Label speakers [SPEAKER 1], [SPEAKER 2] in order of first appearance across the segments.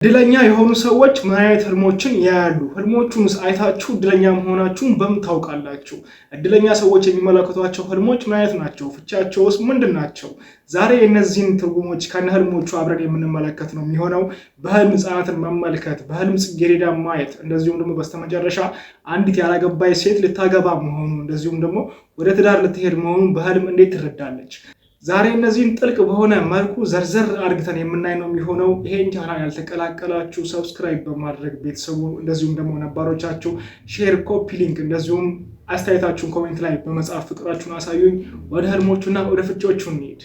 [SPEAKER 1] እድለኛ የሆኑ ሰዎች ምን አይነት ህልሞችን ያያሉ? ህልሞቹንስ አይታችሁ እድለኛ መሆናችሁን በምን ታውቃላችሁ? እድለኛ ሰዎች የሚመለከቷቸው ህልሞች ምን አይነት ናቸው? ፍቻቸውስ ምንድን ናቸው? ዛሬ እነዚህን ትርጉሞች ከነ ህልሞቹ አብረን የምንመለከት ነው የሚሆነው። በህልም ህፃናትን መመልከት፣ በህልም ጽጌረዳ ማየት፣ እንደዚሁም ደግሞ በስተመጨረሻ አንዲት ያላገባች ሴት ልታገባ መሆኑ፣ እንደዚሁም ደግሞ ወደ ትዳር ልትሄድ መሆኑን በህልም እንዴት ትረዳለች? ዛሬ እነዚህን ጥልቅ በሆነ መልኩ ዘርዘር አድርገን የምናይ ነው የሚሆነው። ይሄን ቻናል ያልተቀላቀላችሁ ሰብስክራይብ በማድረግ ቤተሰቡ፣ እንደዚሁም ደግሞ ነባሮቻችሁ ሼር፣ ኮፒ ሊንክ፣ እንደዚሁም አስተያየታችሁን ኮሜንት ላይ በመጻፍ ፍቅራችሁን አሳዩኝ። ወደ ህልሞቹና ወደ ፍቺዎቹ እንሂድ።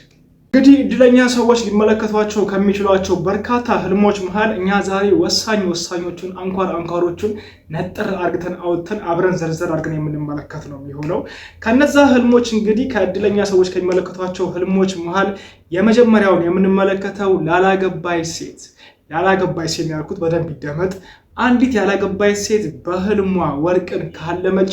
[SPEAKER 1] እንግዲህ እድለኛ ሰዎች ሊመለከቷቸው ከሚችሏቸው በርካታ ህልሞች መሃል እኛ ዛሬ ወሳኞቹን አንኳሮቹን ነጥር አድርገን አውጥተን አብረን ዘርዘር አድርገን የምንመለከት ነው የሚሆነው። ከነዛ ህልሞች እንግዲህ ከእድለኛ ሰዎች ከሚመለከቷቸው ህልሞች መሃል የመጀመሪያውን የምንመለከተው ያላገባች ሴት ያልኩት በደንብ ይደመጥ። አንዲት ያላገባች ሴት በህልሟ ወርቅን ካለመች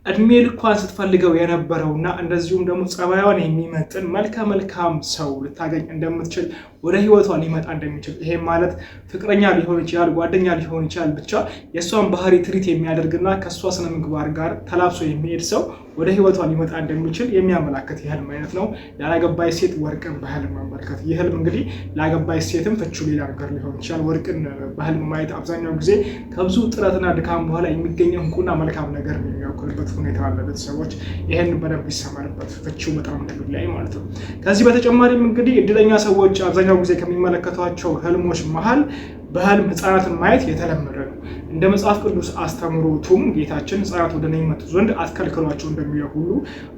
[SPEAKER 1] እድሜ ልኳን ስትፈልገው የነበረውና እንደዚሁም ደግሞ ጸባዩን የሚመጥን መልካም ሰው ልታገኝ እንደምትችል፣ ወደ ህይወቷ ሊመጣ እንደሚችል፣ ይሄ ማለት ፍቅረኛ ሊሆን ይችላል፣ ጓደኛ ሊሆን ይችላል፣ ብቻ የእሷን ባህሪ ትሪት የሚያደርግና ከእሷ ስነ ምግባር ጋር ተላብሶ የሚሄድ ሰው ወደ ህይወቷ ሊመጣ እንደሚችል የሚያመላክት የህልም አይነት ነው። ያላገባች ሴት ወርቅን በህልም መመልከት። ይህ ህልም እንግዲህ ላገባች ሴትም ፍቺው ሌላ ነገር ሊሆን ይችላል። ወርቅን በህልም ማየት አብዛኛው ጊዜ ከብዙ ጥረትና ድካም በኋላ የሚገኘው እንቁና መልካም ነገር የሚያውቁልበት ሁኔታ አለ። ቤተሰቦች ይህን በደንብ ይሰመርበት፣ ፍቺው በጣም እንደሚለያይ ማለት ነው። ከዚህ በተጨማሪም እንግዲህ እድለኛ ሰዎች አብዛኛው ጊዜ ከሚመለከቷቸው ህልሞች መሃል በህልም ህፃናትን ማየት የተለመደ ነው። እንደ መጽሐፍ ቅዱስ አስተምሮቱም ጌታችን ህፃናት ወደ እኔ ይመጡ ዘንድ አትከልክሏቸው እንደሚለው ሁሉ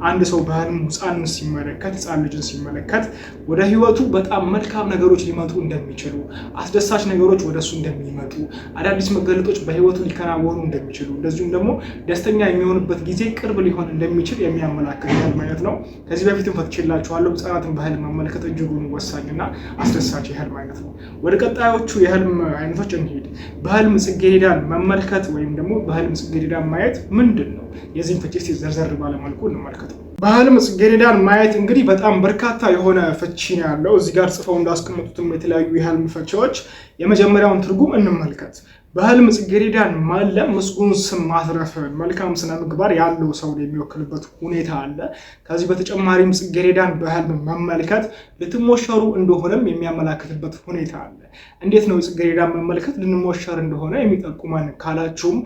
[SPEAKER 1] አንድ ሰው በህልም ህፃንን ሲመለከት፣ ህፃን ልጅን ሲመለከት ወደ ህይወቱ በጣም መልካም ነገሮች ሊመጡ እንደሚችሉ፣ አስደሳች ነገሮች ወደሱ እንደሚመጡ፣ አዳዲስ መገለጦች በህይወቱ ሊከናወኑ እንደሚችሉ፣ እንደዚሁም ደግሞ ደስተኛ የሚሆንበት ጊዜ ቅርብ ሊሆን እንደሚችል የሚያመላክት የህልም አይነት ነው። ከዚህ በፊትም ፈትቼላችኋለሁ። ህፃናትን በህልም መመልከት እጅጉን ወሳኝና አስደሳች የህልም አይነት ነው። ወደ ቀጣዮቹ የህልም አይነቶች እንሂድ። በህልም ጽጌረዳን መመልከት ወይም ደግሞ በህልም ጽጌረዳን ማየት ምንድን ነው? የዚህን ፍቺ ዘርዘር ባለመልኩ እንመልከተው። በህልም ጽጌረዳን ማየት እንግዲህ በጣም በርካታ የሆነ ፍቺ ነው ያለው። እዚህ ጋር ጽፈው እንዳስቀመጡትም የተለያዩ የህልም ፍቺዎች የመጀመሪያውን ትርጉም እንመልከት። በህልም ጽጌረዳን ማለም ምስጉን ስም ማትረፍ፣ መልካም ስነ ምግባር ያለው ሰው የሚወክልበት ሁኔታ አለ። ከዚህ በተጨማሪም ጽጌረዳን በህልም መመልከት ልትሞሸሩ እንደሆነም የሚያመላክትበት ሁኔታ አለ። እንዴት ነው ጽጌረዳን መመልከት ልንሞሸር እንደሆነ የሚጠቁመን ካላችሁም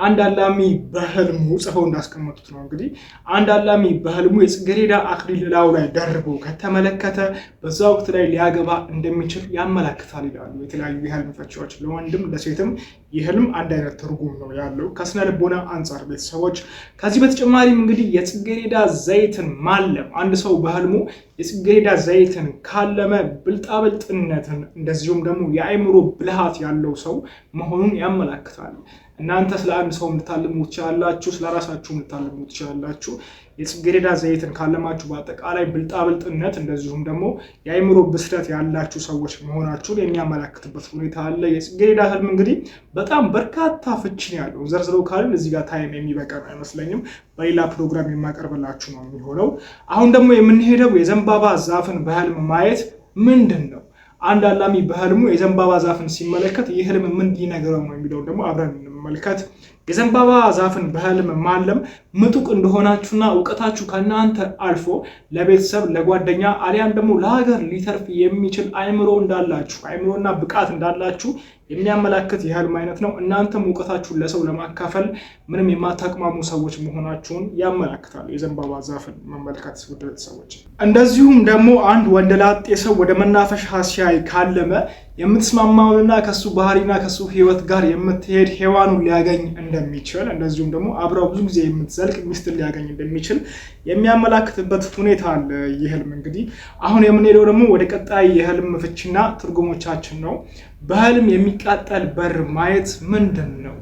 [SPEAKER 1] አንድ አላሚ በህልሙ ጽፈው እንዳስቀመጡት ነው። እንግዲህ አንድ አላሚ በህልሙ የጽጌረዳ አክሊል ላዩ ላይ ደርቦ ከተመለከተ በዛ ወቅት ላይ ሊያገባ እንደሚችል ያመላክታል ይላሉ የተለያዩ የህልም ፍቺዎች። ለወንድም ለሴትም ይህ ህልም አንድ አይነት ትርጉም ነው ያለው ከስነ ልቦና አንጻር ቤተሰቦች። ከዚህ በተጨማሪም እንግዲህ የጽጌረዳ ዘይትን ማለም፣ አንድ ሰው በህልሙ የጽጌረዳ ዘይትን ካለመ ብልጣብልጥነትን እንደዚሁም ደግሞ የአእምሮ ብልሃት ያለው ሰው መሆኑን ያመላክታል። እናንተ ስለ አንድ ሰው ልታልሙ ትችላላችሁ፣ ስለ ራሳችሁ ልታልሙ ትችላላችሁ። የጽጌረዳ ዘይትን ካለማችሁ በአጠቃላይ ብልጣብልጥነት እንደዚሁም ደግሞ የአእምሮ ብስለት ያላችሁ ሰዎች መሆናችሁን የሚያመላክትበት ሁኔታ አለ። የጽጌረዳ ህልም እንግዲህ በጣም በርካታ ፍቺ ነው ያለው። ዘርዝረው ካልን እዚህ ጋር ታይም የሚበቃ አይመስለኝም። በሌላ ፕሮግራም የማቀርብላችሁ ነው የሚሆነው። አሁን ደግሞ የምንሄደው የዘንባባ ዛፍን በህልም ማየት ምንድን ነው? አንድ አላሚ በህልሙ የዘንባባ ዛፍን ሲመለከት ይህ ህልም ምን ሊነግረው ነው የሚለውን ደግሞ አብረን እንመልከት። የዘንባባ ዛፍን በህልም ማለም ምጡቅ እንደሆናችሁና እውቀታችሁ ከእናንተ አልፎ ለቤተሰብ፣ ለጓደኛ አሊያም ደግሞ ለሀገር ሊተርፍ የሚችል አእምሮ እንዳላችሁ፣ አእምሮና ብቃት እንዳላችሁ የሚያመላክት የህልም አይነት ነው። እናንተም እውቀታችሁን ለሰው ለማካፈል ምንም የማታቅማሙ ሰዎች መሆናችሁን ያመላክታል የዘንባባ ዛፍን መመልከት ውድ ቤተሰቦች። እንደዚሁም ደግሞ አንድ ወንደላጤ ሰው ወደ መናፈሻ ሲያይ ካለመ የምትስማማውንና ከሱ ባህሪና ከሱ ህይወት ጋር የምትሄድ ሔዋኑን ሊያገኝ እንደሚችል፣ እንደዚሁም ደግሞ አብረው ብዙ ጊዜ የምትዘልቅ ሚስትን ሊያገኝ እንደሚችል የሚያመላክትበት ሁኔታ አለ ይህ ህልም። እንግዲህ አሁን የምንሄደው ደግሞ ወደ ቀጣይ የህልም ፍቺና ትርጉሞቻችን ነው። በህልም የሚቃጠል በር ማየት ምንድን ነው?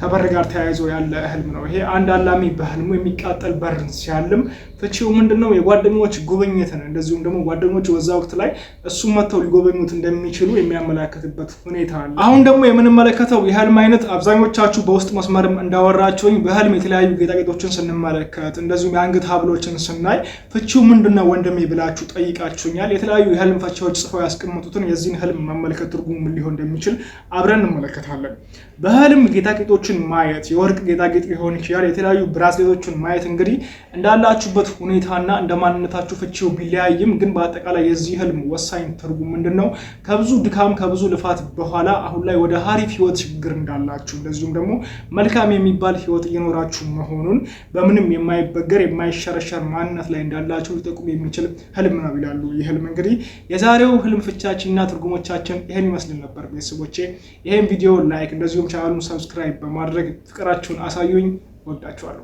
[SPEAKER 1] ከበር ጋር ተያይዞ ያለ ህልም ነው። ይሄ አንድ አላሚ በህልሙ የሚቃጠል በርን ሲያልም ፍቺው ምንድነው? የጓደኞች ጉብኝትን እንደዚሁም ደግሞ ጓደኞች በዛ ወቅት ላይ እሱ መተው ሊጎበኙት እንደሚችሉ የሚያመላክትበት ሁኔታ አለ። አሁን ደግሞ የምንመለከተው የህልም አይነት አብዛኞቻችሁ በውስጥ መስመርም እንዳወራችሁኝ በህልም የተለያዩ ጌጣጌጦችን ስንመለከት እንደዚሁም የአንገት ሀብሎችን ስናይ ፍቺው ምንድነው ወንድሜ ብላችሁ ጠይቃችሁኛል። የተለያዩ የህልም ፈቺዎች ጽፈው ያስቀመጡትን የዚህን ህልም መመልከት ትርጉሙ ምን ሊሆን እንደሚችል አብረን እንመለከታለን። በህልም ጌጣጌጦችን ማየት የወርቅ ጌጣጌጥ ሊሆን ይችላል፣ የተለያዩ ብራስሌቶችን ማየት እንግዲህ እንዳላችሁበት ሁኔታና እንደማንነታችሁ ፍቺው ቢለያይም ግን በአጠቃላይ የዚህ ህልም ወሳኝ ትርጉም ምንድነው? ከብዙ ድካም ከብዙ ልፋት በኋላ አሁን ላይ ወደ ሀሪፍ ህይወት ሽግግር እንዳላችሁ እንደዚሁም ደግሞ መልካም የሚባል ህይወት እየኖራችሁ መሆኑን በምንም የማይበገር የማይሸረሸር ማንነት ላይ እንዳላችሁ ሊጠቁም የሚችል ህልም ነው ይላሉ። ይህ ህልም እንግዲህ የዛሬው ህልም ፍቻችንና ትርጉሞቻችን ይሄን ይመስል ነበር። ቤተሰቦቼ ይሄን ቪዲዮ ላይክ እንደዚሁም ቻናሉን ሰብስክራይብ በማድረግ ፍቅራችሁን አሳዩኝ። ወዳችኋለሁ።